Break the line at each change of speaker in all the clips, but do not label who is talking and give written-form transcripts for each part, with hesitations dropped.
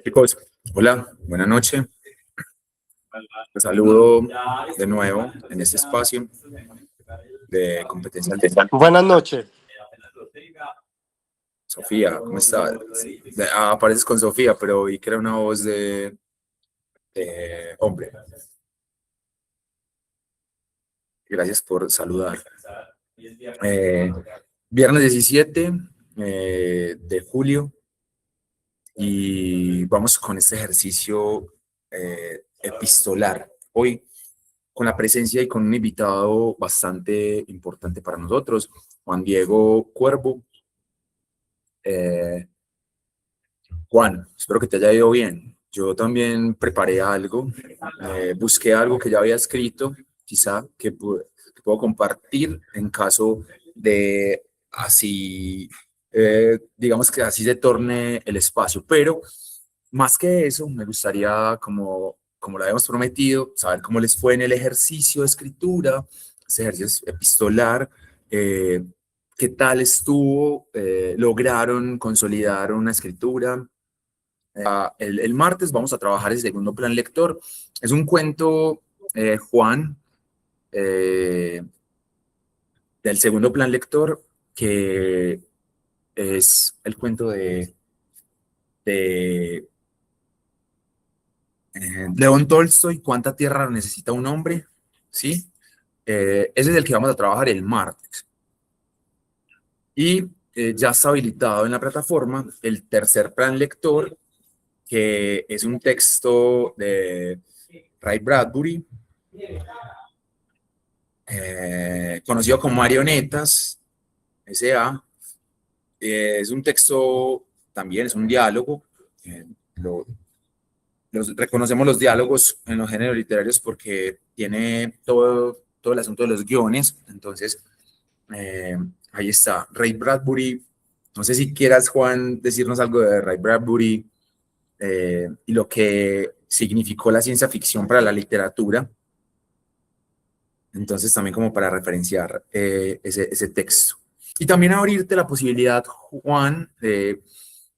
Chicos, hola, buenas noches. Los saludo de nuevo en este espacio de competencia alternada.
Buenas noches.
Sofía, ¿cómo estás? Apareces con Sofía, pero vi que era una voz de hombre. Gracias por saludar. Viernes 17 de julio y vamos con este ejercicio epistolar. Hoy con la presencia y con un invitado bastante importante para nosotros, Juan Diego Cuervo. Juan, espero que te haya ido bien. Yo también preparé algo, busqué algo que ya había escrito, quizá que puedo compartir en caso de así, digamos que así se torne el espacio, pero más que eso, me gustaría, como lo habíamos prometido, saber cómo les fue en el ejercicio de escritura, ese ejercicio epistolar, qué tal estuvo, lograron consolidar una escritura. El martes vamos a trabajar el segundo plan lector. Es un cuento, Juan, del segundo plan lector, que es el cuento de León Tolstoy, ¿Cuánta tierra necesita un hombre? ¿Sí? Ese es el que vamos a trabajar el martes. Y ya está habilitado en la plataforma el tercer plan lector, que es un texto de Ray Bradbury, conocido como Marionetas, S.A. Es un texto, también es un diálogo. eh, lo, reconocemos los diálogos en los géneros literarios porque tiene todo el asunto de los guiones. Entonces, ahí está, Ray Bradbury. No sé si quieras, Juan, decirnos algo de Ray Bradbury y lo que significó la ciencia ficción para la literatura. Entonces, también como para referenciar ese texto. Y también abrirte la posibilidad, Juan,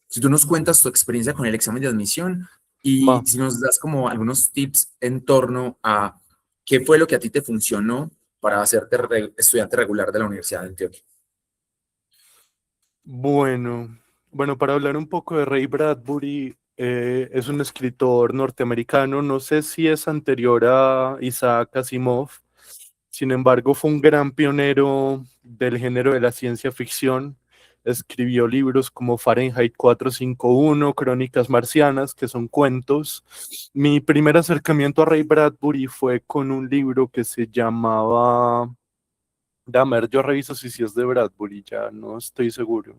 si tú nos cuentas tu experiencia con el examen de admisión y si nos das como algunos tips en torno a qué fue lo que a ti te funcionó para hacerte estudiante regular de la Universidad de Antioquia.
Bueno, para hablar un poco de Ray Bradbury, es un escritor norteamericano, no sé si es anterior a Isaac Asimov, sin embargo fue un gran pionero del género de la ciencia ficción. Escribió libros como Fahrenheit 451, Crónicas Marcianas, que son cuentos. Mi primer acercamiento a Ray Bradbury fue con un libro que se llamaba... Dahmer, yo reviso si es de Bradbury, ya no estoy seguro.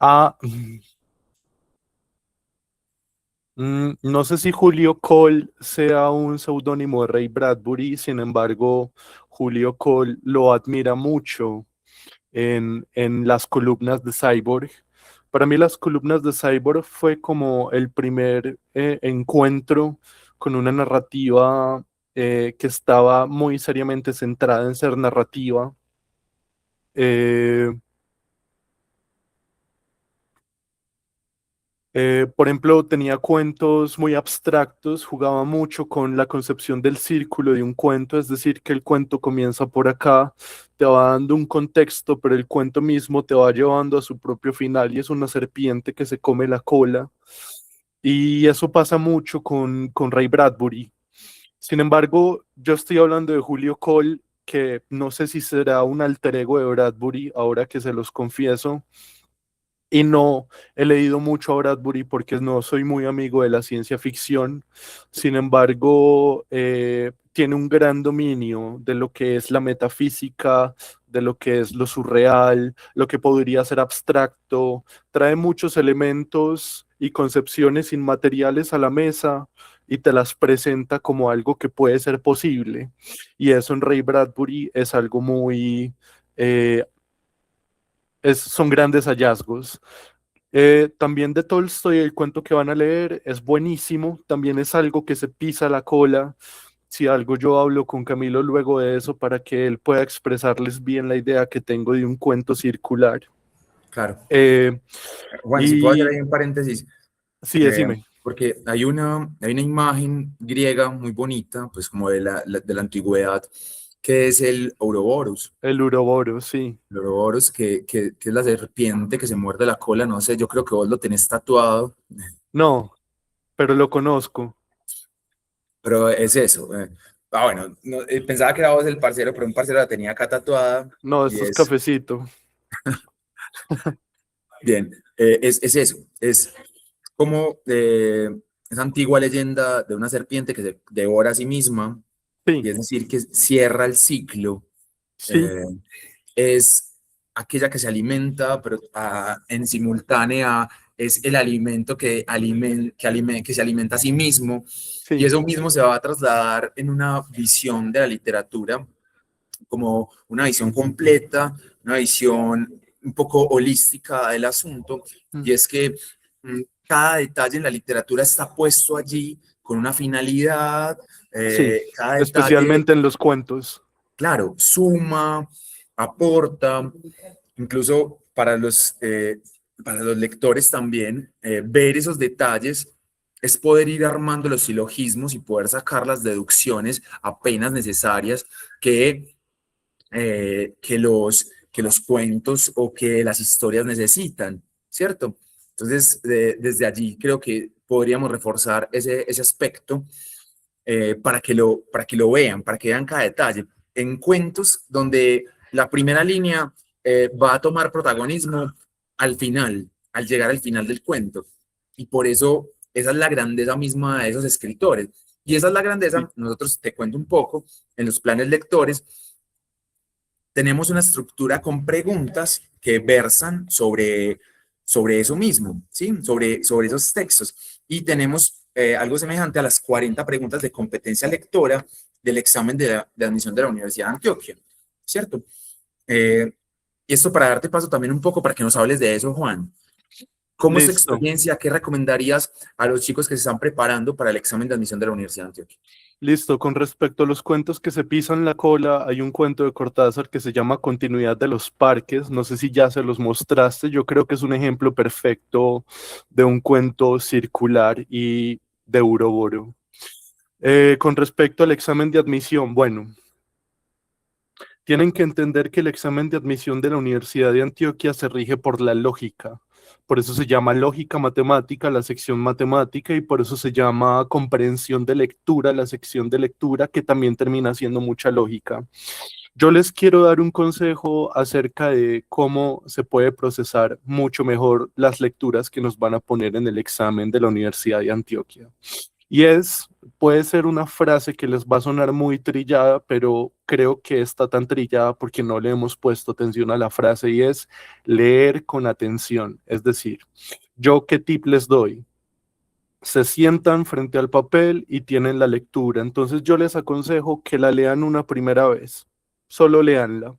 Ah, no sé si Julio Cole sea un seudónimo de Ray Bradbury, sin embargo, Julio Cole lo admira mucho en las columnas de Cyborg. Para mí las columnas de Cyborg fue como el primer encuentro con una narrativa que estaba muy seriamente centrada en ser narrativa. Por ejemplo, tenía cuentos muy abstractos, jugaba mucho con la concepción del círculo de un cuento, es decir, que el cuento comienza por acá, te va dando un contexto, pero el cuento mismo te va llevando a su propio final y es una serpiente que se come la cola. Y eso pasa mucho con Ray Bradbury. Sin embargo, yo estoy hablando de Julio Cole, que no sé si será un alter ego de Bradbury, ahora que se los confieso. Y no he leído mucho a Bradbury porque no soy muy amigo de la ciencia ficción. Sin embargo, tiene un gran dominio de lo que es la metafísica, de lo que es lo surreal, lo que podría ser abstracto. Trae muchos elementos y concepciones inmateriales a la mesa y te las presenta como algo que puede ser posible. Y eso en Ray Bradbury es algo muy... eh, son grandes hallazgos. También de Tolstoy, el cuento que van a leer es buenísimo, también es algo que se pisa la cola. Si algo yo hablo con Camilo luego de eso para que él pueda expresarles bien la idea que tengo de un cuento circular.
claro.
Eh,
Juan, si puedo hacer
y
ahí un paréntesis,
sí, decime,
porque hay una imagen griega muy bonita, pues como de la antigüedad, que es el Ouroboros.
el uroboro, sí.
El Ouroboros, que es la serpiente que se muerde la cola, no sé, yo creo que vos lo tenés tatuado,
No, pero lo conozco.
pero es eso. Bueno, pensaba que era vos el parcero, pero un parcero la tenía acá tatuada
No,
y
esto es
es,
cafecito.
bien, es eso, es como esa antigua leyenda de una serpiente que se devora a sí misma,
Sí,
y es decir, que cierra el ciclo,
sí,
eh, es aquella que se alimenta, pero en simultánea es el alimento que se alimenta a sí mismo, y
sí,
eso mismo se va a trasladar en una visión de la literatura, como una visión completa, una visión un poco holística del asunto,
mm,
y es que cada detalle en la literatura está puesto allí con una finalidad,
sí,
cada detalle,
especialmente en los cuentos.
claro, suma, aporta, incluso para los lectores también, ver esos detalles es poder ir armando los silogismos y poder sacar las deducciones apenas necesarias que los cuentos o que las historias necesitan, ¿cierto? Entonces, desde allí creo que podríamos reforzar ese aspecto para que lo vean, para que vean cada detalle. En cuentos donde la primera línea va a tomar protagonismo al final, al llegar al final del cuento. Y por eso esa es la grandeza misma de esos escritores. Y esa es la
Sí,
grandeza, nosotros te cuento un poco, en los planes lectores tenemos una estructura con preguntas que versan sobre eso mismo, ¿sí? Sobre esos textos. Y tenemos algo semejante a las 40 preguntas de competencia lectora del examen de admisión de la Universidad de Antioquia, ¿cierto? Eh, y esto para darte paso también un poco para que nos hables de eso, Juan. ¿Cómo es tu
listo.
experiencia? ¿Qué recomendarías a los chicos que se están preparando para el examen de admisión de la Universidad de Antioquia?
Listo, con respecto a los cuentos que se pisan la cola, hay un cuento de Cortázar que se llama Continuidad de los Parques. No sé si ya se los mostraste. Yo creo que es un ejemplo perfecto de un cuento circular y de Uroboro. Con respecto al examen de admisión, bueno, tienen que entender que el examen de admisión de la Universidad de Antioquia se rige por la lógica. Por eso se llama lógica matemática, la sección matemática, y por eso se llama comprensión de lectura, la sección de lectura, que también termina siendo mucha lógica. Yo les quiero dar un consejo acerca de cómo se puede procesar mucho mejor las lecturas que nos van a poner en el examen de la Universidad de Antioquia. Y puede ser una frase que les va a sonar muy trillada, pero creo que está tan trillada porque no le hemos puesto atención a la frase y es leer con atención. Es decir, ¿yo qué tip les doy? Se sientan frente al papel y tienen la lectura. Entonces yo les aconsejo que la lean una primera vez. Solo leanla.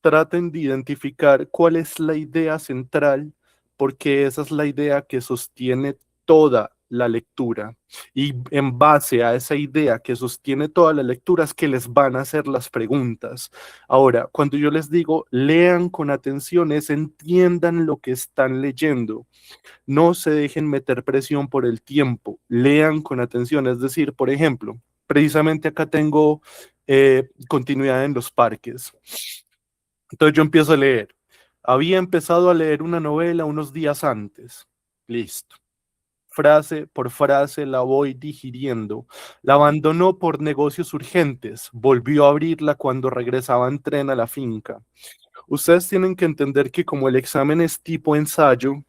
Traten de identificar cuál es la idea central, porque esa es la idea que sostiene toda la lectura. Y en base a esa idea que sostiene toda la lectura es que les van a hacer las preguntas. Ahora, cuando yo les digo lean con atención, es entiendan lo que están leyendo. No se dejen meter presión por el tiempo. Lean con atención. Es decir, por ejemplo, precisamente acá tengo continuidad en los parques. Entonces yo empiezo a leer. Había empezado a leer una novela unos días antes. Listo. Frase por frase la voy digiriendo. La abandonó por negocios urgentes. Volvió a abrirla cuando regresaba en tren a la finca. Ustedes tienen que entender que como el examen es tipo ensayo,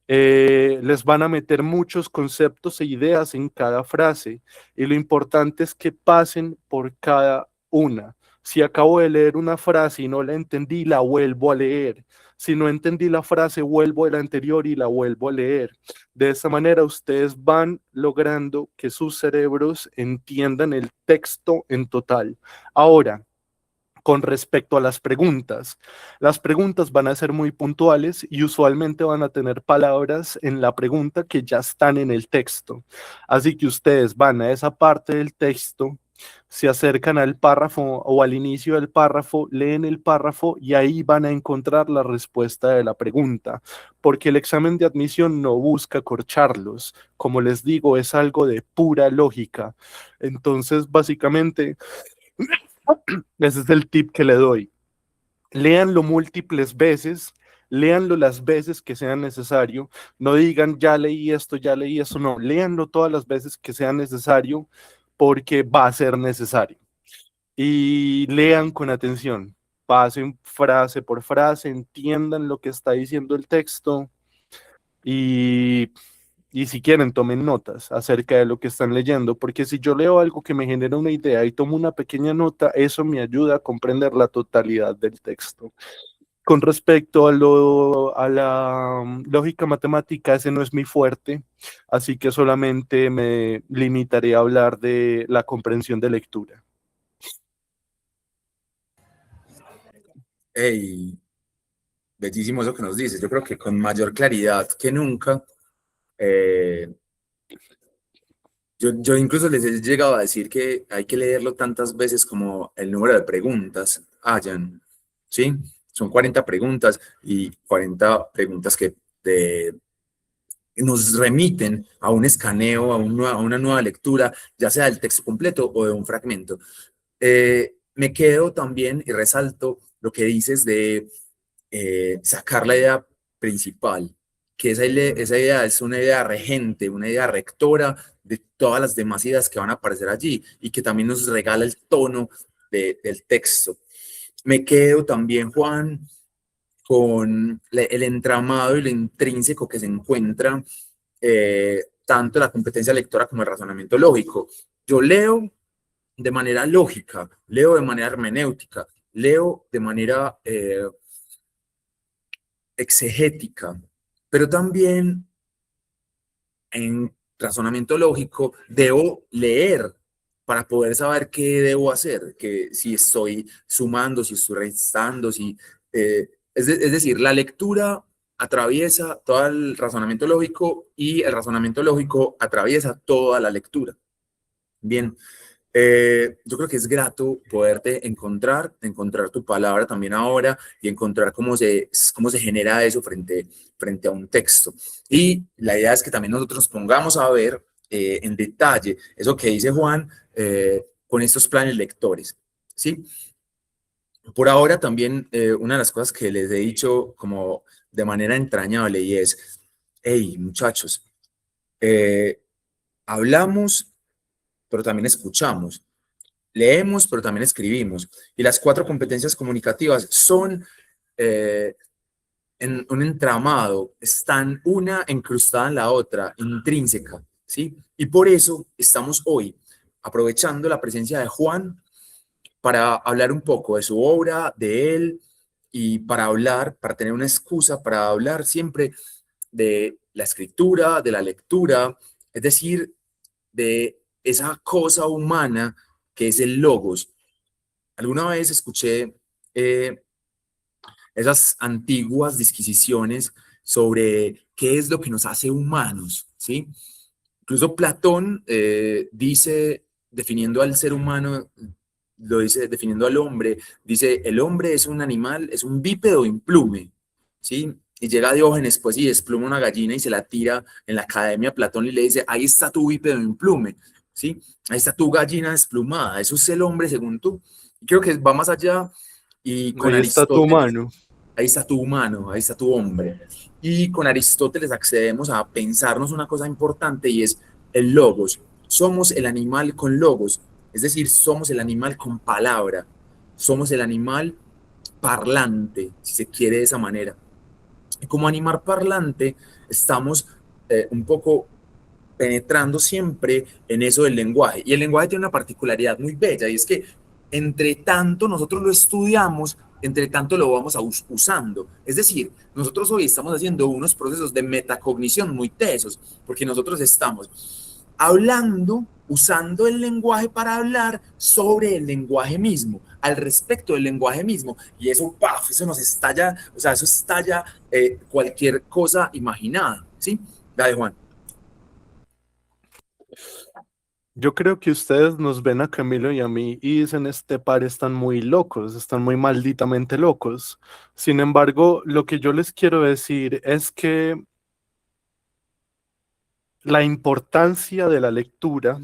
les van a meter muchos conceptos e ideas en cada frase y lo importante es que pasen por cada una. Si acabo de leer una frase y no la entendí, la vuelvo a leer. Si no entendí la frase, vuelvo a la anterior y la vuelvo a leer. De esta manera, ustedes van logrando que sus cerebros entiendan el texto en total. Ahora, con respecto a las preguntas van a ser muy puntuales y usualmente van a tener palabras en la pregunta que ya están en el texto. Así que ustedes van a esa parte del texto se acercan al párrafo o al inicio del párrafo, leen el párrafo y ahí van a encontrar la respuesta de la pregunta, porque el examen de admisión no busca corcharlos, como les digo, es algo de pura lógica. Entonces, básicamente, ese es el tip que le doy. Léanlo múltiples veces, léanlo las veces que sea necesario, no digan ya leí esto, no, léanlo todas las veces que sea necesario porque va a ser necesario. Y lean con atención, pasen frase por frase, entiendan lo que está diciendo el texto y, y si quieren tomen notas acerca de lo que están leyendo, porque si yo leo algo que me genera una idea y tomo una pequeña nota, eso me ayuda a comprender la totalidad del texto. Con respecto a la lógica matemática, ese no es mi fuerte, así que solamente me limitaré a hablar de la comprensión de lectura.
Hey, bellísimo eso que nos dices. Yo creo que con mayor claridad que nunca, eh, yo incluso les he llegado a decir que hay que leerlo tantas veces como el número de preguntas hayan, ¿sí? Son 40 preguntas y 40 preguntas que nos remiten a un escaneo, a una nueva lectura, ya sea del texto completo o de un fragmento. Me quedo también y resalto lo que dices de sacar la idea principal, que esa idea es una idea regente, una idea rectora de todas las demás ideas que van a aparecer allí y que también nos regala el tono del texto. Me quedo también, Juan, con el entramado y lo intrínseco que se encuentra tanto la competencia lectora como el razonamiento lógico. Yo leo de manera lógica, leo de manera hermenéutica, leo de manera exegética, pero también en razonamiento lógico debo leer para poder saber qué debo hacer, que si estoy sumando, si estoy restando, es decir, la lectura atraviesa todo el razonamiento lógico y el razonamiento lógico atraviesa toda la lectura. Bien, yo creo que es grato poderte encontrar tu palabra también ahora y encontrar cómo se genera eso frente a un texto. Y la idea es que también nosotros nos pongamos a ver en detalle eso que dice Juan con estos planes lectores, ¿sí? Por ahora también una de las cosas que les he dicho como de manera entrañable y es, hey muchachos, eh, hablamos, pero también escuchamos. Leemos, pero también escribimos. Y las 4 competencias comunicativas son en un entramado, están una encrustada en la otra, intrínseca, ¿sí? Y por eso estamos hoy aprovechando la presencia de Juan para hablar un poco de su obra, de él, y para tener una excusa, para hablar siempre de la escritura, de la lectura, es decir, de esa cosa humana que es el logos. Alguna vez escuché esas antiguas disquisiciones sobre qué es lo que nos hace humanos, ¿sí? Incluso Platón dice, definiendo al ser humano, lo dice definiendo al hombre, dice, el hombre es un animal, es un bípedo implume, ¿sí? Y llega Diógenes, pues, y despluma una gallina y se la tira en la academia a Platón y le dice, ahí está tu bípedo implume, ¿sí? Ahí está tu gallina desplumada, eso es el hombre según tú. Y creo que va más allá y con
Ahí está tu
Aristóteles,
mano.
ahí está tu humano, ahí está tu hombre. Y con Aristóteles accedemos a pensarnos una cosa importante y es el logos. Somos el animal con logos, es decir, somos el animal con palabra, somos el animal parlante, si se quiere de esa manera. Y como animal parlante estamos un poco penetrando siempre en eso del lenguaje. Y el lenguaje tiene una particularidad muy bella y es que entre tanto nosotros lo estudiamos, entre tanto lo vamos usando. Es decir, nosotros hoy estamos haciendo unos procesos de metacognición muy tesos, porque nosotros estamos hablando, usando el lenguaje para hablar sobre el lenguaje mismo, al respecto del lenguaje mismo. Y eso, ¡paf!, eso nos estalla, o sea, eso estalla cualquier cosa imaginada, ¿sí? Dale, Juan.
Yo creo que ustedes nos ven a Camilo y a mí y dicen, este par están muy locos, están muy malditamente locos. Sin embargo, lo que yo les quiero decir es que la importancia de la lectura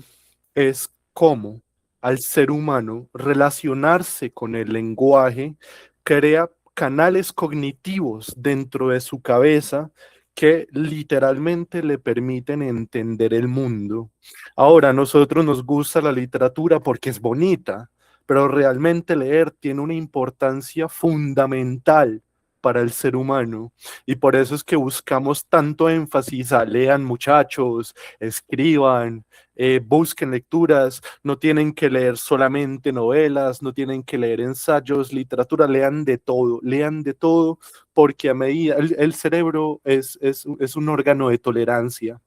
es cómo al ser humano relacionarse con el lenguaje crea canales cognitivos dentro de su cabeza que literalmente le permiten entender el mundo. Ahora, a nosotros nos gusta la literatura porque es bonita, pero realmente leer tiene una importancia fundamental para el ser humano y por eso es que buscamos tanto énfasis a lean muchachos, escriban, busquen lecturas, no tienen que leer solamente novelas, no tienen que leer ensayos, literatura, lean de todo, porque a medida, el cerebro es un órgano de tolerancia.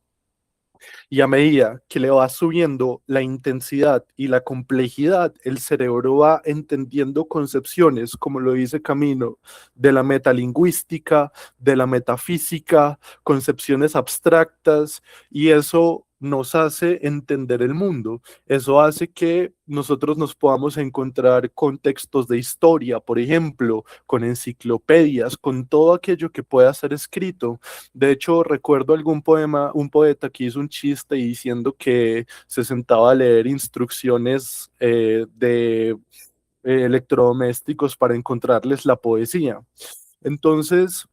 Y a medida que le va subiendo la intensidad y la complejidad, el cerebro va entendiendo concepciones, como lo dice Camino, de la metalingüística, de la metafísica, concepciones abstractas, y eso nos hace entender el mundo. Eso hace que nosotros nos podamos encontrar con textos de historia, por ejemplo, con enciclopedias, con todo aquello que pueda ser escrito. De hecho, recuerdo algún poema, un poeta que hizo un chiste diciendo que se sentaba a leer instrucciones de electrodomésticos para encontrarles la poesía. Entonces,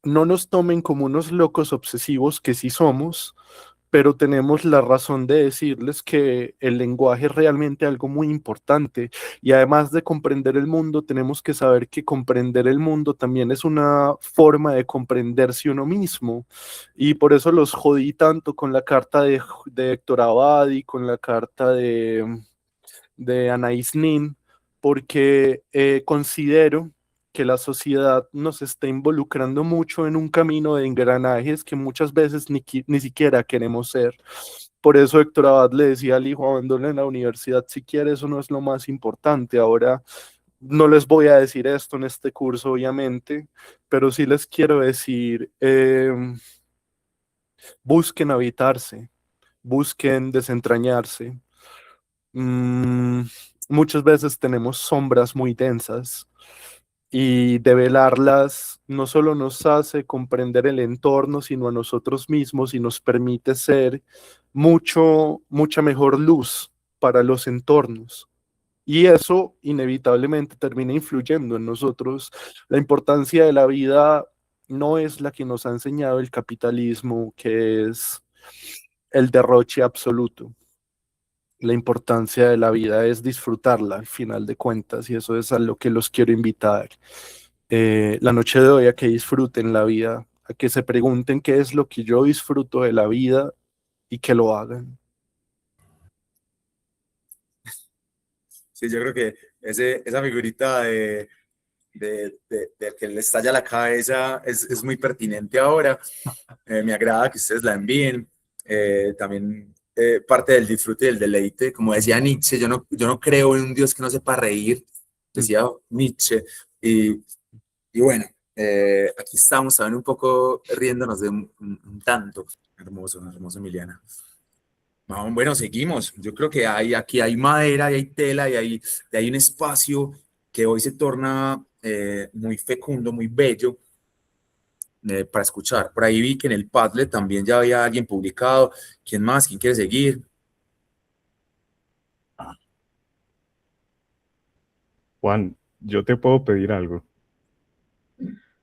no nos tomen como unos locos obsesivos que sí somos, pero tenemos la razón de decirles que el lenguaje es realmente algo muy importante y además de comprender el mundo, tenemos que saber que comprender el mundo también es una forma de comprenderse uno mismo y por eso los jodí tanto con la carta de Héctor Abad y con la carta de Anais Nin, porque considero que la sociedad nos está involucrando mucho en un camino de engranajes que muchas veces ni siquiera queremos ser. Por eso Héctor Abad le decía al hijo, abandone la universidad si quiere, eso no es lo más importante. Ahora no les voy a decir esto en este curso, obviamente, pero sí les quiero decir, busquen habitarse, busquen desentrañarse. Mm, muchas veces tenemos sombras muy densas y develarlas no solo nos hace comprender el entorno, sino a nosotros mismos y nos permite ser mucha mejor luz para los entornos. Y eso inevitablemente termina influyendo en nosotros. La importancia de la vida no es la que nos ha enseñado el capitalismo, que es el derroche absoluto. La importancia de la vida es disfrutarla al final de cuentas y eso es a lo que los quiero invitar la noche de hoy a que disfruten la vida, a que se pregunten qué es lo que yo disfruto de la vida y que lo hagan.
Sí, yo creo que esa figurita de que le estalla la cabeza es muy pertinente ahora. Me agrada que ustedes la envíen. También parte del disfrute y del deleite. Como decía Nietzsche, yo no creo en un Dios que no sepa reír,
Mm.
decía Nietzsche. Y, y bueno, aquí estamos también un poco riéndonos de un tanto. Hermoso, hermoso, Emiliana. Bueno, seguimos. Yo creo que aquí hay madera, y hay tela, y hay un espacio que hoy se torna muy fecundo, muy bello para escuchar. Por ahí vi que en el Padlet también ya había alguien publicado. ¿Quién más? ¿Quién quiere seguir?
Juan, yo te puedo pedir algo.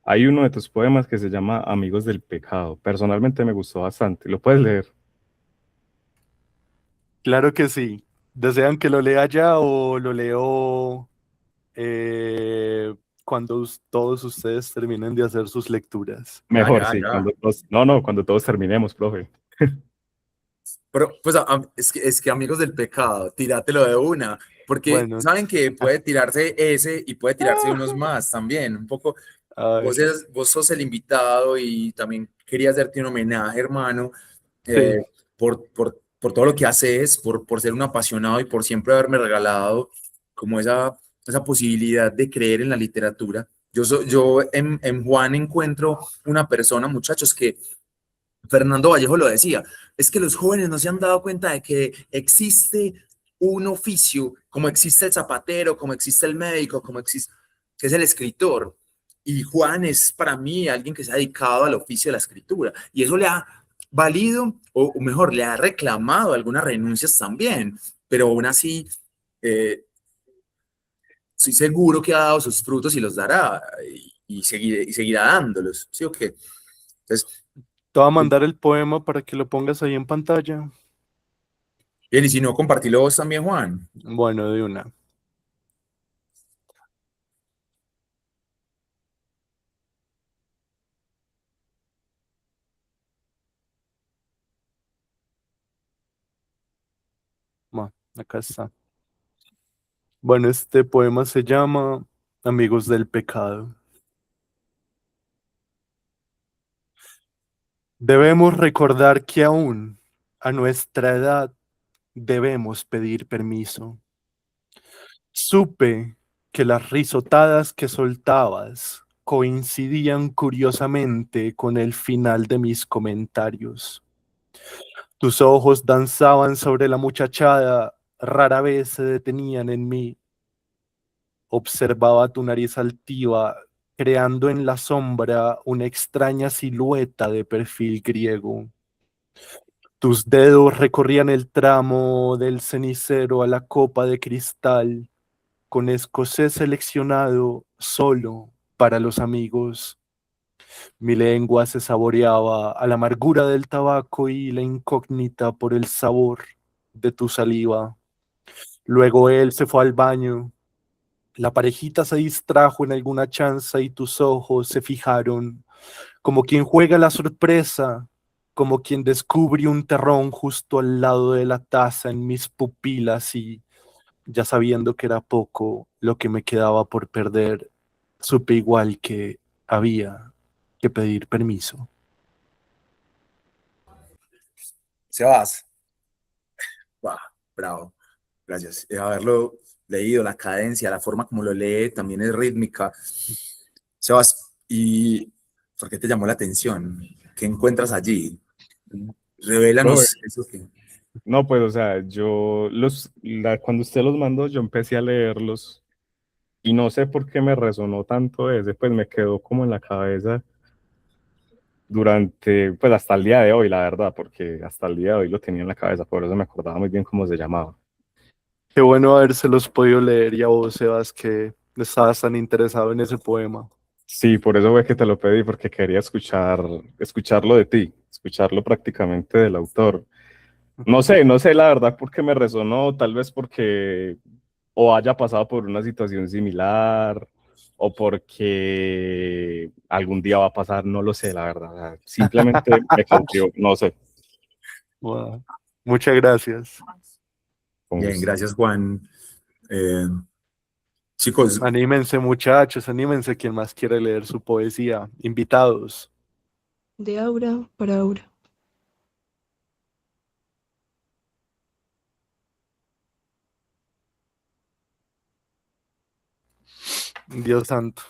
Hay uno de tus poemas que se llama Amigos del Pecado. Personalmente me gustó bastante. ¿Lo puedes leer?
Claro que sí. ¿Desean que lo lea ya o lo leo cuando todos ustedes terminen de hacer sus lecturas?
Ya,
Mejor,
ya,
sí.
ya.
No, no, cuando todos terminemos, profe.
Pero, pues, es que amigos del pecado, tírátelo de una, porque
Bueno,
saben que puede tirarse ese y puede tirarse unos más también. Un poco,
a ver,
vos sos el invitado y también quería hacerte un homenaje, hermano,
sí,
eh, por todo lo que haces, por ser un apasionado y por siempre haberme regalado como esa posibilidad de creer en la literatura. Yo en Juan encuentro una persona, muchachos, que Fernando Vallejo lo decía, es que los jóvenes no se han dado cuenta de que existe un oficio, como existe el zapatero, como existe el médico, como existe, que es el escritor. Y Juan es para mí alguien que se ha dedicado al oficio de la escritura. Y eso le ha valido, o mejor, le ha reclamado algunas renuncias también, pero aún así estoy seguro que ha dado sus frutos y los dará, y seguirá dándolos, ¿sí o qué? Entonces,
Te voy a mandar el poema para que lo pongas ahí en pantalla.
bien, y si no, compartilo vos también, Juan.
Bueno, de una. Acá está. Bueno, este poema se llama Amigos del Pecado. Debemos recordar que aún a nuestra edad debemos pedir permiso. Supe que las risotadas que soltabas coincidían curiosamente con el final de mis comentarios. Tus ojos danzaban sobre la muchachada, rara vez se detenían en mí. Observaba tu nariz altiva, creando en la sombra una extraña silueta de perfil griego. Tus dedos recorrían el tramo del cenicero a la copa de cristal, con escocés seleccionado solo para los amigos. Mi lengua se saboreaba a la amargura del tabaco y la incógnita por el sabor de tu saliva. Luego él se fue al baño. La parejita se distrajo en alguna chanza y tus ojos se fijaron, como quien juega la sorpresa, como quien descubre un terrón justo al lado de la taza en mis pupilas y, ya sabiendo que era poco lo que me quedaba por perder, supe igual que había que pedir permiso.
Sebas, wow, bravo, gracias. Haberlo leído, la cadencia, la forma como lo lee también es rítmica. Sebas, ¿y por qué te llamó la atención? ¿Qué encuentras allí?
Profe,
Revélanos eso que...
no, pues, o sea, cuando usted los mandó, yo empecé a leerlos y no sé por qué me resonó tanto ese, pues me quedó como en la cabeza durante, pues hasta el día de hoy, la verdad, porque hasta el día de hoy lo tenía en la cabeza, por eso me acordaba muy bien cómo se llamaba.
Qué bueno habérselos podido leer y a vos, Sebas, que estabas tan interesado en ese poema.
Sí, por eso fue que te lo pedí, porque quería escucharlo de ti, escucharlo prácticamente del autor. No sé la verdad por qué me resonó, tal vez porque o haya pasado por una situación similar o porque algún día va a pasar, no lo sé, la verdad. O sea, simplemente me cautivó, no sé,
Wow. Muchas gracias.
con
Bien,
gusto.
gracias, Juan. Eh, chicos,
Anímense, muchachos, anímense quien más quiere leer su poesía. Invitados.
De aura para aura.
Dios santo.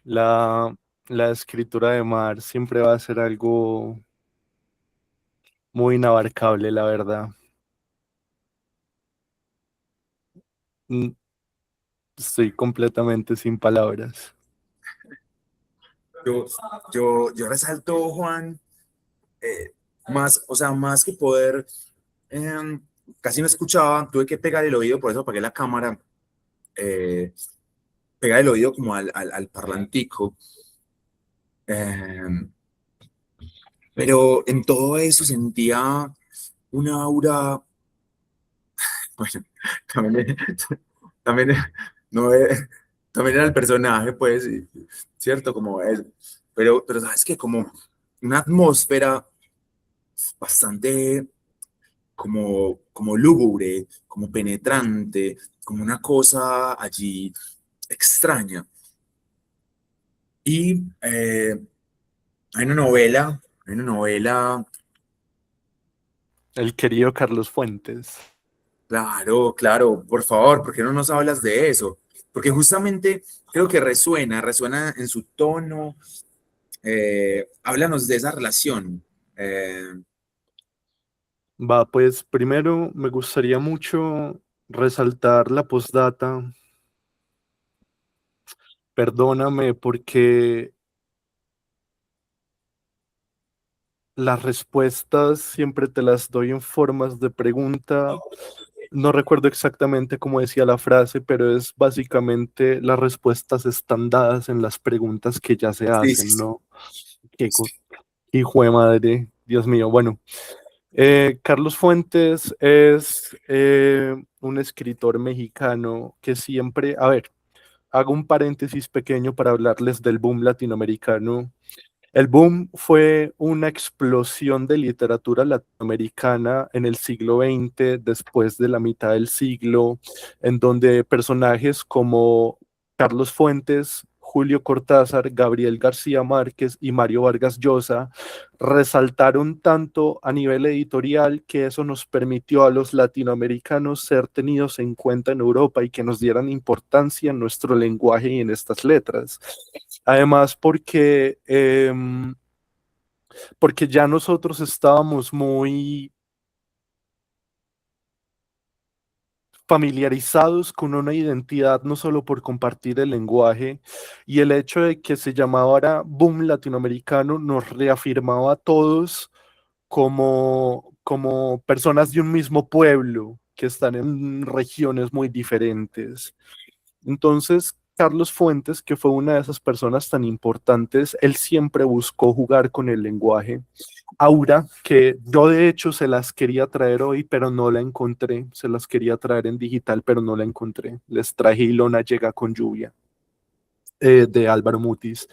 La, la escritura de Mar siempre va a ser algo muy inabarcable, la verdad. Mm, Estoy completamente sin palabras.
yo, yo resalto, Juan, eh, más, o sea, más que poder, eh, casi no escuchaba, tuve que pegar el oído, por eso apagué la cámara, eh, pegar el oído como al parlantico, eh, pero en todo eso sentía una aura, bueno, también, también, no, también era el personaje, pues, cierto, como él, pero sabes que como una atmósfera bastante como lúgubre, como penetrante, como una cosa allí extraña. Y hay una novela,
El querido Carlos Fuentes.
claro, claro, por favor, ¿por qué no nos hablas de eso? Porque justamente creo que resuena en su tono, Háblanos de esa relación.
Va, pues primero me gustaría mucho resaltar la postdata. Perdóname porque las respuestas siempre te las doy en formas de pregunta. No recuerdo exactamente cómo decía la frase, pero es básicamente las respuestas están dadas en las preguntas que ya se
Sí, sí,
hacen,
sí.
¿no? Hijo de madre, Dios mío. Bueno, Carlos Fuentes es un escritor mexicano que siempre, a ver, hago un paréntesis pequeño para hablarles del boom latinoamericano. El boom fue una explosión de literatura latinoamericana en el siglo XX, después de la mitad del siglo, en donde personajes como Carlos Fuentes, Julio Cortázar, Gabriel García Márquez y Mario Vargas Llosa resaltaron tanto a nivel editorial que eso nos permitió a los latinoamericanos ser tenidos en cuenta en Europa y que nos dieran importancia en nuestro lenguaje y en estas letras. Además, porque ya nosotros estábamos muy familiarizados con una identidad, no solo por compartir el lenguaje, y el hecho de que se llamara boom latinoamericano nos reafirmaba a todos como personas de un mismo pueblo que están en regiones muy diferentes. Entonces, Carlos Fuentes, que fue una de esas personas tan importantes, él siempre buscó jugar con el lenguaje. Aura, que yo de hecho se las quería traer hoy, pero no la encontré. Se las quería traer en digital, pero no la encontré. Les traje Ilona llega con lluvia, de Álvaro Mutis.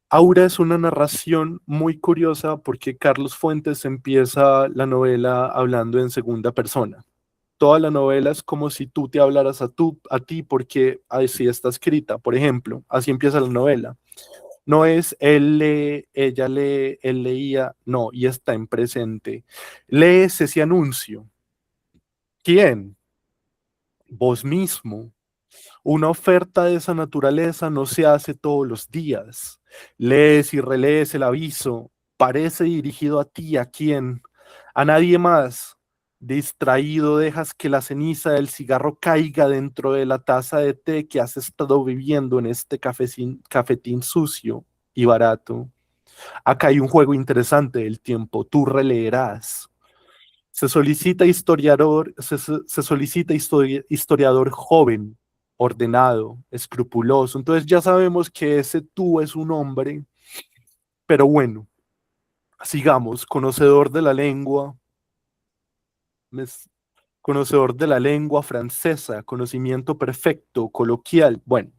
Aura es una narración muy curiosa porque Carlos Fuentes empieza la novela hablando en segunda persona. Toda la novela es como si tú te hablaras a ti porque así está escrita. Por ejemplo, así empieza la novela. No es él lee, ella lee, él leía, no, y está en presente. Lees ese anuncio. ¿Quién? Vos mismo. Una oferta de esa naturaleza no se hace todos los días. Lees y relees el aviso. Parece dirigido a ti, ¿a quién? A nadie más. Distraído dejas que la ceniza del cigarro caiga dentro de la taza de té que has estado bebiendo en este cafetín sucio y barato. Acá hay un juego interesante del tiempo. Tú releerás. Se solicita historiador joven, ordenado, escrupuloso. Entonces ya sabemos que ese tú es un hombre, pero bueno, sigamos, mes- conocedor de la lengua francesa, conocimiento perfecto, coloquial. Bueno,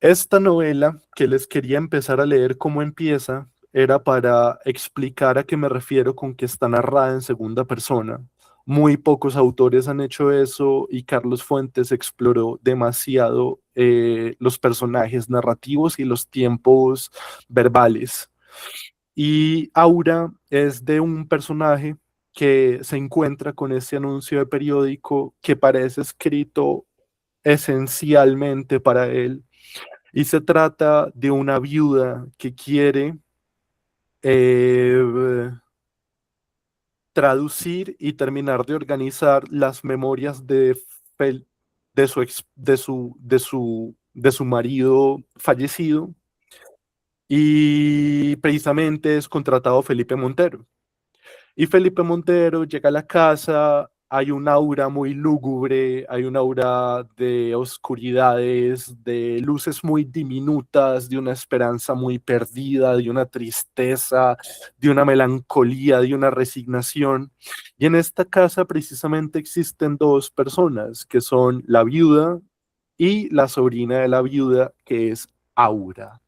esta novela que les quería empezar a leer cómo empieza era para explicar a qué me refiero con que está narrada en segunda persona. Muy pocos autores han hecho eso y Carlos Fuentes exploró demasiado los personajes narrativos y los tiempos verbales. Y Aura es de un personaje que se encuentra con ese anuncio de periódico que parece escrito esencialmente para él y se trata de una viuda que quiere eh, traducir y terminar de organizar las memorias de su marido fallecido y precisamente es contratado Felipe Montero. Y Felipe Montero llega a la casa, hay un aura muy lúgubre, hay un aura de oscuridades, de luces muy diminutas, de una esperanza muy perdida, de una tristeza, de una melancolía, de una resignación. Y en esta casa precisamente existen dos personas, que son la viuda y la sobrina de la viuda, que es Aura.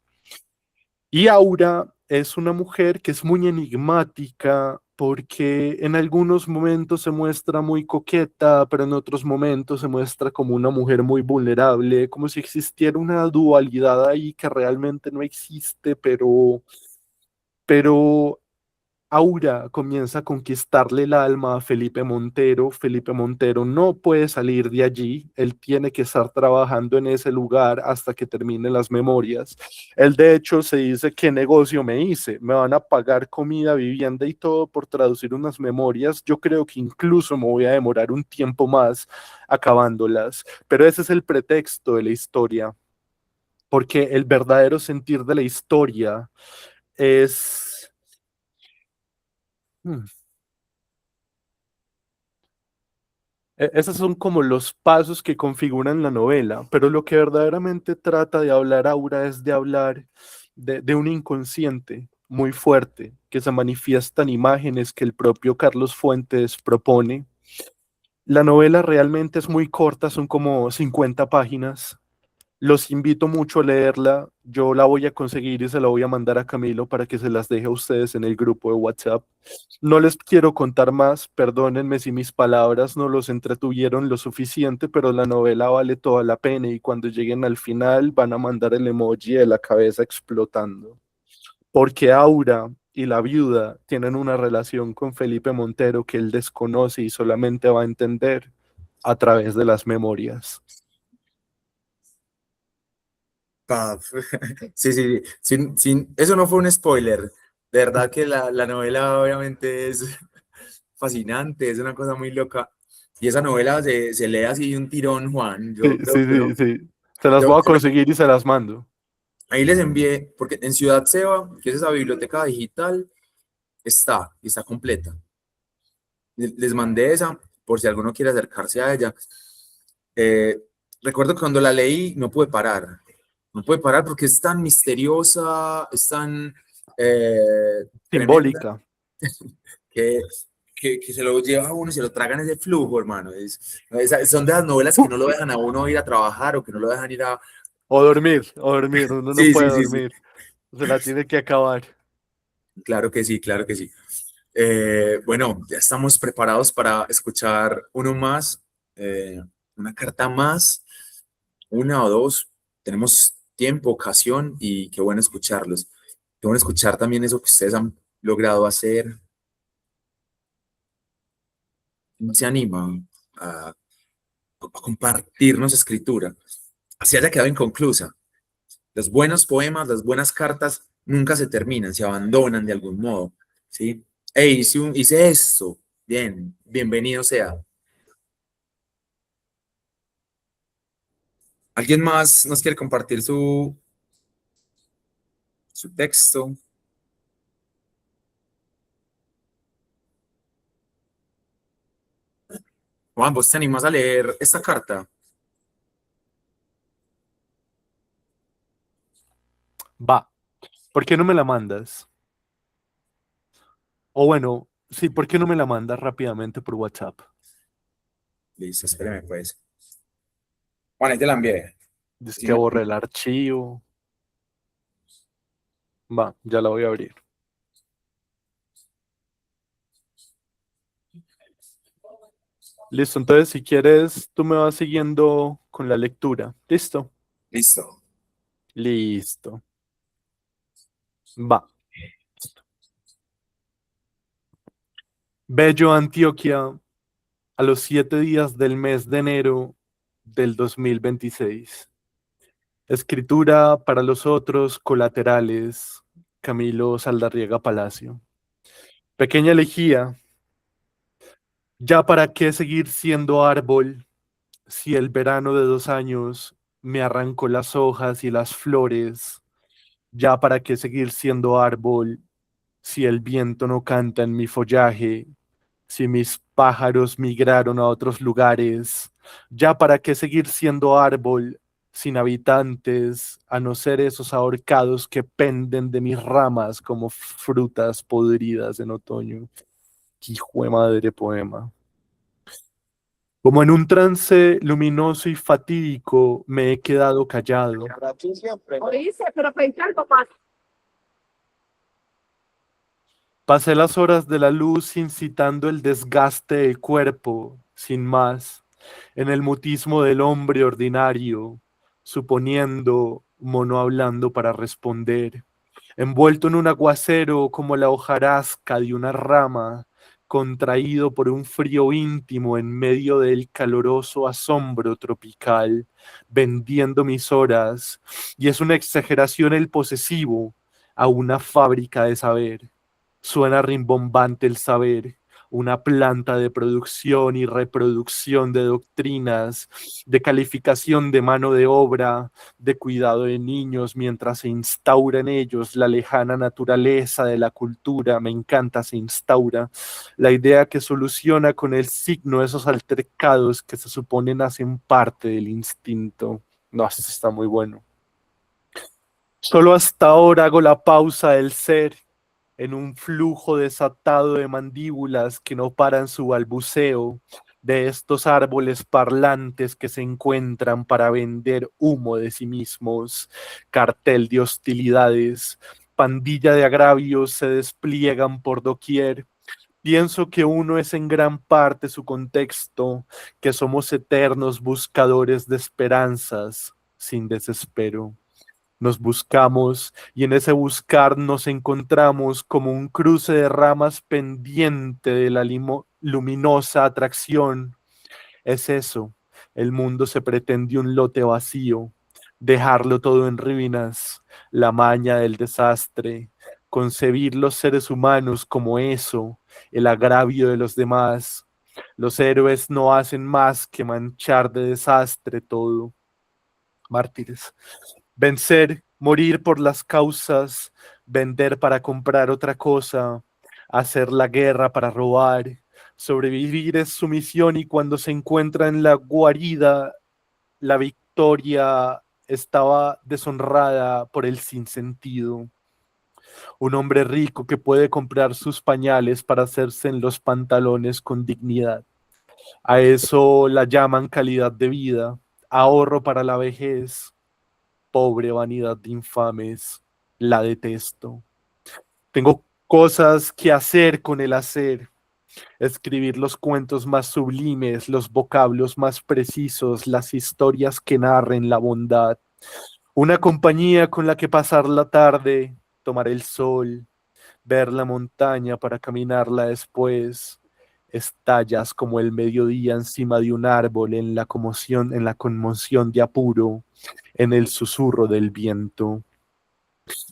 Y Aura es una mujer que es muy enigmática porque en algunos momentos se muestra muy coqueta, pero en otros momentos se muestra como una mujer muy vulnerable, como si existiera una dualidad ahí que realmente no existe, pero Aura comienza a conquistarle el alma a Felipe Montero. Felipe Montero no puede salir de allí. Él tiene que estar trabajando en ese lugar hasta que termine las memorias. Él, de hecho, se dice: ¿qué negocio me hice? Me van a pagar comida, vivienda y todo por traducir unas memorias. Yo creo que incluso me voy a demorar un tiempo más acabándolas. Pero ese es el pretexto de la historia, porque el verdadero sentir de la historia es... Hmm. Esos son como los pasos que configuran la novela, pero lo que verdaderamente trata de hablar Aura es de hablar de un inconsciente muy fuerte que se manifiesta en imágenes que el propio Carlos Fuentes propone. La novela realmente es muy corta, son como 50 páginas. Los invito mucho a leerla. Yo la voy a conseguir y se la voy a mandar a Camilo para que se las deje a ustedes en el grupo de WhatsApp. No les quiero contar más, perdónenme si mis palabras no los entretuvieron lo suficiente, pero la novela vale toda la pena y cuando lleguen al final van a mandar el emoji de la cabeza explotando. Porque Aura y la viuda tienen una relación con Felipe Montero que él desconoce y solamente va a entender a través de las memorias.
Paf. Sí, sí, eso no fue un spoiler. De verdad que la novela obviamente es fascinante, es una cosa muy loca. Y esa novela se lee así de un tirón, Juan.
Sí,
Yo creo
sí,
que
sí, sí. Se las voy a conseguir y se las mando.
ahí les envié, porque en Ciudad Seba, que es esa biblioteca digital, y está completa. Les mandé esa, por si alguno quiere acercarse a ella. Eh, Recuerdo que cuando la leí no pude parar. No pude parar porque es tan misteriosa, es tan tremenda,
Simbólica.
que, que se lo lleva a uno y se lo tragan ese flujo, hermano. Son de las novelas que no lo dejan a uno ir a trabajar o que no lo dejan ir a...
O dormir, uno no
Sí,
puede
sí, sí, sí.
dormir. Se la tiene que acabar.
Claro que sí, claro que sí. Bueno, ya estamos preparados para escuchar uno más, una carta más, una o dos. Tenemos tiempo, ocasión y qué bueno escucharlos. Qué bueno escuchar también eso que ustedes han logrado hacer. No se anima a compartirnos escritura. Así haya quedado inconclusa. Los buenos poemas, las buenas cartas nunca se terminan, se abandonan de algún modo. ¿Sí? Hey, hice esto. Bien, bienvenido sea. ¿Alguien más nos quiere compartir su texto? Juan, ¿vos te animás a leer esta carta?
Va. ¿Por qué no me la mandas? O bueno, sí, ¿por qué no me la mandas rápidamente por WhatsApp?
Listo, espérame pues. Juan, ahí te la envié.
Dice
Sí,
que borré el archivo. Va, ya la voy a abrir. Listo, entonces si quieres, tú me vas siguiendo con la lectura. ¿Listo?
listo.
Listo. Va. Bello Antioquia, a los 7 días del mes de enero del 2026. Escritura para los otros colaterales. Camilo Saldarriaga Palacio. Pequeña elegía. Ya para qué seguir siendo árbol si el verano de 2 años me arrancó las hojas y las flores. Ya para qué seguir siendo árbol si el viento no canta en mi follaje, si mis pájaros migraron a otros lugares. Ya para qué seguir siendo árbol sin habitantes, a no ser esos ahorcados que penden de mis ramas como frutas podridas en otoño. ¡Qué hijo de madre poema! Como en un trance luminoso y fatídico me he quedado callado.
Oíste, pero pensé algo más.
Pasé las horas de la luz incitando el desgaste del cuerpo, sin más, en el mutismo del hombre ordinario, suponiendo, mono hablando para responder. envuelto en un aguacero como la hojarasca de una rama, contraído por un frío íntimo en medio del caloroso asombro tropical, vendiendo mis horas, y es una exageración el posesivo, a una fábrica de saber. Suena rimbombante el saber, una planta de producción y reproducción de doctrinas, de calificación de mano de obra, de cuidado de niños mientras se instaura en ellos la lejana naturaleza de la cultura. Me encanta, se instaura la idea que soluciona con el signo esos altercados que se suponen hacen parte del instinto. No, esto está muy bueno. Solo hasta ahora hago la pausa del ser en un flujo desatado de mandíbulas que no paran su balbuceo, de estos árboles parlantes que se encuentran para vender humo de sí mismos, cartel de hostilidades, pandilla de agravios se despliegan por doquier. Pienso que uno es en gran parte su contexto, que somos eternos buscadores de esperanzas sin desespero. Nos buscamos y en ese buscar nos encontramos como un cruce de ramas pendiente de la luminosa atracción. Es eso, el mundo se pretende un lote vacío, dejarlo todo en ruinas, la maña del desastre, concebir los seres humanos como eso, el agravio de los demás. Los héroes no hacen más que manchar de desastre todo. Mártires. Vencer, morir por las causas, vender para comprar otra cosa, hacer la guerra para robar, sobrevivir es su misión y cuando se encuentra en la guarida, la victoria estaba deshonrada por el sinsentido. Un hombre rico que puede comprar sus pañales para hacerse en los pantalones con dignidad. A eso la llaman calidad de vida, ahorro para la vejez. Pobre vanidad de infames, la detesto. Tengo cosas que hacer con el hacer, escribir los cuentos más sublimes, los vocablos más precisos, las historias que narren la bondad. Una compañía con la que pasar la tarde, tomar el sol, ver la montaña para caminarla después. Estallas como el mediodía encima de un árbol en la conmoción de apuro, en el susurro del viento.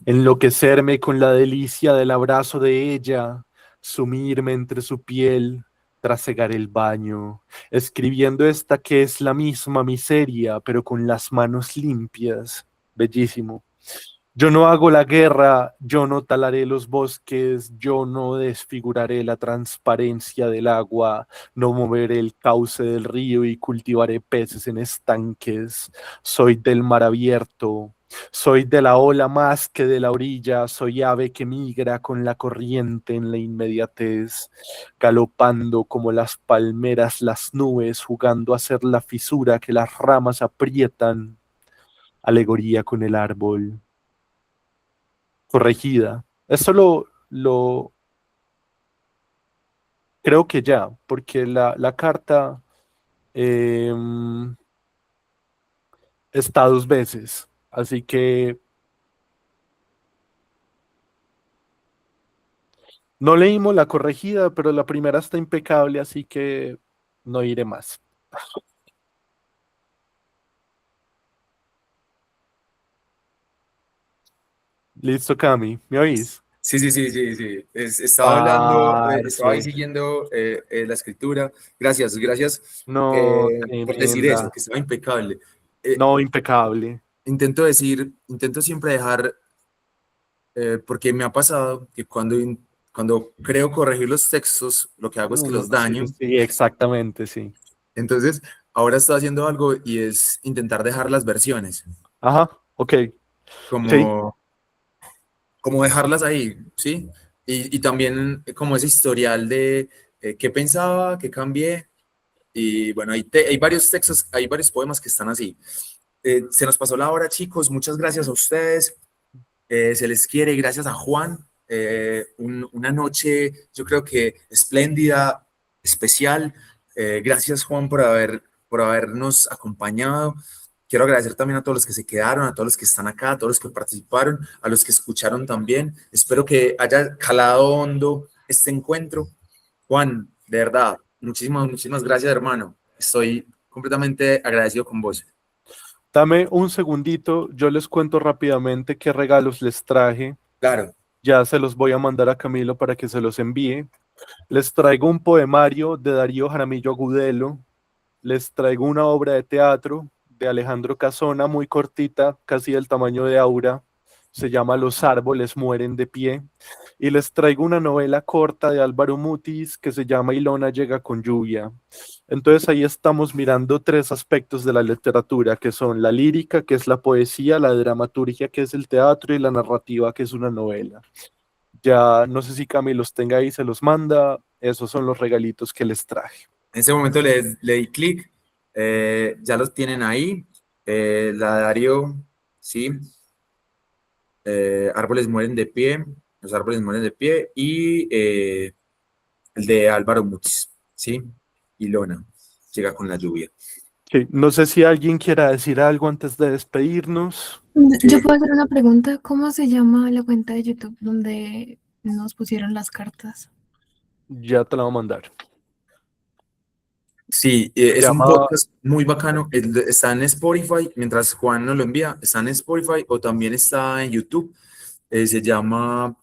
Enloquecerme con la delicia del abrazo de ella, sumirme entre su piel, trasegar el baño, escribiendo esta que es la misma miseria, pero con las manos limpias. Bellísimo. Yo no hago la guerra, yo no talaré los bosques, yo no desfiguraré la transparencia del agua, no moveré el cauce del río y cultivaré peces en estanques. Soy del mar abierto, soy de la ola más que de la orilla, soy ave que migra con la corriente en la inmediatez, galopando como las palmeras las nubes, jugando a ser la fisura que las ramas aprietan. Alegoría con el árbol. Corregida. Eso lo creo que ya, porque la carta em, está dos veces. Así que no leímos la corregida, pero la primera está impecable, así que no iré más. Listo, Cami, ¿me oís?
Sí, sí, sí, sí, sí. Estaba hablando, estaba ahí
Parce.
siguiendo la escritura. Gracias, gracias
No,
por decir eso,
tremenda.
que estaba impecable. Eh,
No, impecable.
intento siempre dejar, porque me ha pasado que cuando creo corregir los textos, lo que hago es que los
Sí,
daño.
sí, exactamente, sí.
Entonces, ahora estoy haciendo algo y es intentar dejar las versiones,
Ajá, ok. Sí.
como, como dejarlas ahí, ¿sí? Y también como ese historial de qué pensaba, qué cambié. Y bueno, hay varios textos, hay varios poemas que están así. Se nos pasó la hora, chicos. Muchas gracias a ustedes. Se les quiere. Gracias a Juan. Una noche, yo creo que espléndida, especial. Gracias, Juan, por habernos acompañado. quiero agradecer también a todos los que se quedaron, a todos los que están acá, a todos los que participaron, a los que escucharon también. Espero que haya calado hondo este encuentro. Juan, de verdad, muchísimas gracias, hermano. Estoy completamente agradecido con vos.
Dame un segundito, yo les cuento rápidamente qué regalos les traje.
Claro.
Ya se los voy a mandar a Camilo para que se los envíe. Les traigo un poemario de Darío Jaramillo Agudelo. Les traigo una obra de teatro de Alejandro Casona, muy cortita, casi del tamaño de Aura. Se llama Los árboles mueren de pie. Y les traigo una novela corta de Álvaro Mutis que se llama Ilona llega con lluvia. Entonces ahí estamos mirando 3 aspectos de la literatura, que son la lírica, que es la poesía, la dramaturgia, que es el teatro, y la narrativa, que es una novela. Ya no sé si Cami los tenga ahí, se los manda. Esos son los regalitos que les traje.
En ese momento le di clic, ya los tienen ahí. La de Darío, sí. Árboles mueren de pie, los árboles mueren de pie, y el de Álvaro Mutis, sí. Ilona llega con la lluvia.
Sí, no sé si alguien quiera decir algo antes de despedirnos.
Yo puedo hacer una pregunta. ¿Cómo se llama la cuenta de YouTube donde nos pusieron las cartas?
Ya te la voy a mandar.
Sí,
Se
es un
llama
podcast muy bacano. Está en Spotify, mientras Juan nos lo envía, está en Spotify o también está en YouTube. Se llama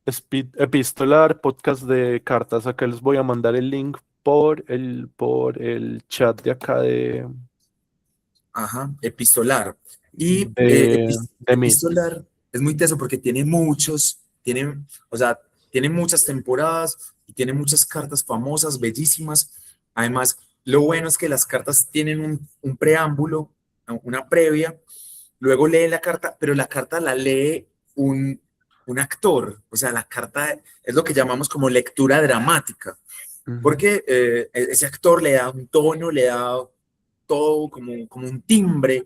Epistolar, podcast de cartas. Acá les voy a mandar el link por el chat de acá de
Epistolar. Y
Meet.
Epistolar es muy teso porque tiene muchas temporadas y tiene muchas cartas famosas, bellísimas. Además, lo bueno es que las cartas tienen un preámbulo, una previa, luego lee la carta, pero la carta la lee un actor. O sea, la carta es lo que llamamos como lectura dramática, porque ese actor le da un tono, le da todo como un timbre,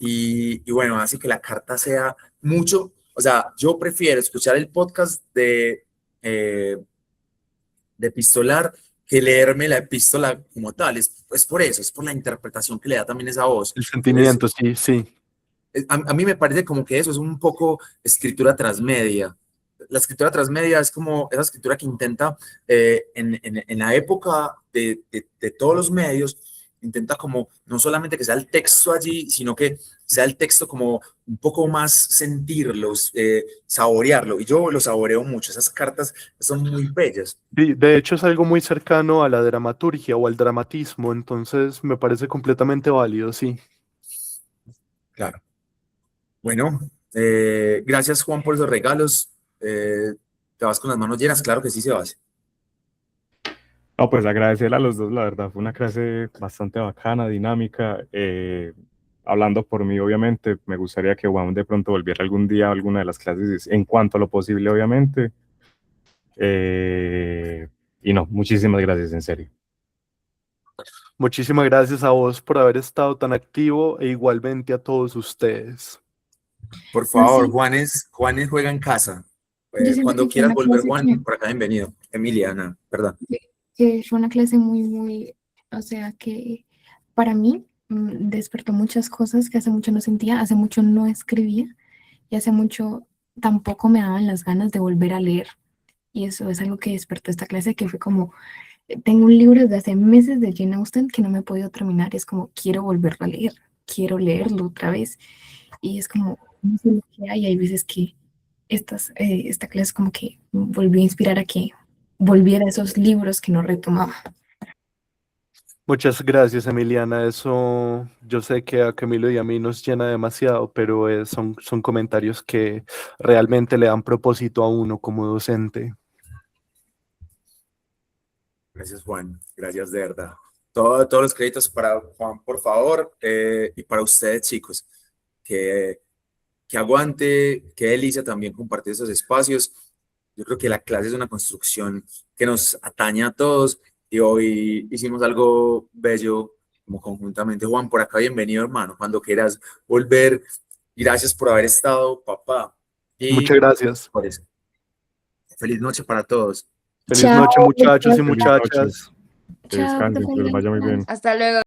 y bueno, hace que la carta sea mucho. O sea, yo prefiero escuchar el podcast de Epistolar que leerme la epístola como tal. Es por eso, es por la interpretación que le da también esa voz.
El sentimiento, sí, sí.
A mí me parece como que eso es un poco escritura transmedia. La escritura transmedia es como esa escritura que intenta, en la época de todos los medios, intenta como no solamente que sea el texto allí, sino que sea el texto como un poco más sentirlo, saborearlo. Y yo lo saboreo mucho. Esas cartas son muy bellas.
Sí, de hecho es algo muy cercano a la dramaturgia o al dramatismo, entonces me parece completamente válido, sí.
Claro. Bueno, gracias, Juan, por esos regalos. ¿Te vas con las manos llenas? Claro que sí, se va.
No, pues agradecerle a los dos, la verdad, fue una clase bastante bacana, dinámica. Hablando por mí, obviamente, me gustaría que Juan de pronto volviera algún día a alguna de las clases, en cuanto a lo posible, obviamente. Y no, muchísimas gracias, en serio.
Muchísimas gracias a vos por haber estado tan activo e igualmente a todos ustedes.
Por favor,
Sí.
Juanes juega en casa.
Yo siento
Cuando
que fue
quieras
una
volver,
clase
Juan, por acá bienvenido. Emiliana, perdón.
que fue una clase muy, o sea, que para mí despertó muchas cosas que hace mucho no sentía, hace mucho no escribía y hace mucho tampoco me daban las ganas de volver a leer. Y eso es algo que despertó esta clase, que fue como, tengo un libro desde hace meses de Jane Austen que no me he podido terminar, es como, quiero volverlo a leer, quiero leerlo otra vez. Y es como, no sé lo que hay veces que esta clase como que volvió a inspirar a que volviera a esos libros que no retomaba.
Muchas gracias, Emiliana. Eso yo sé que a Camilo y a mí nos llena demasiado, pero son comentarios que realmente le dan propósito a uno como docente.
Gracias, Juan. Gracias, de verdad. Todos los créditos para Juan, por favor, y para ustedes, chicos. Que aguante, que delicia también compartir esos espacios. Yo creo que la clase es una construcción que nos atañe a todos, y hoy hicimos algo bello como conjuntamente. Juan, por acá bienvenido, hermano, cuando quieras volver. Gracias por haber estado, papá. Y
Muchas gracias.
por eso. Feliz noche para todos.
Feliz noche, muchachos y
Feliz noche.
muchachas.
Que descansen, que les vaya muy bien.
Hasta luego.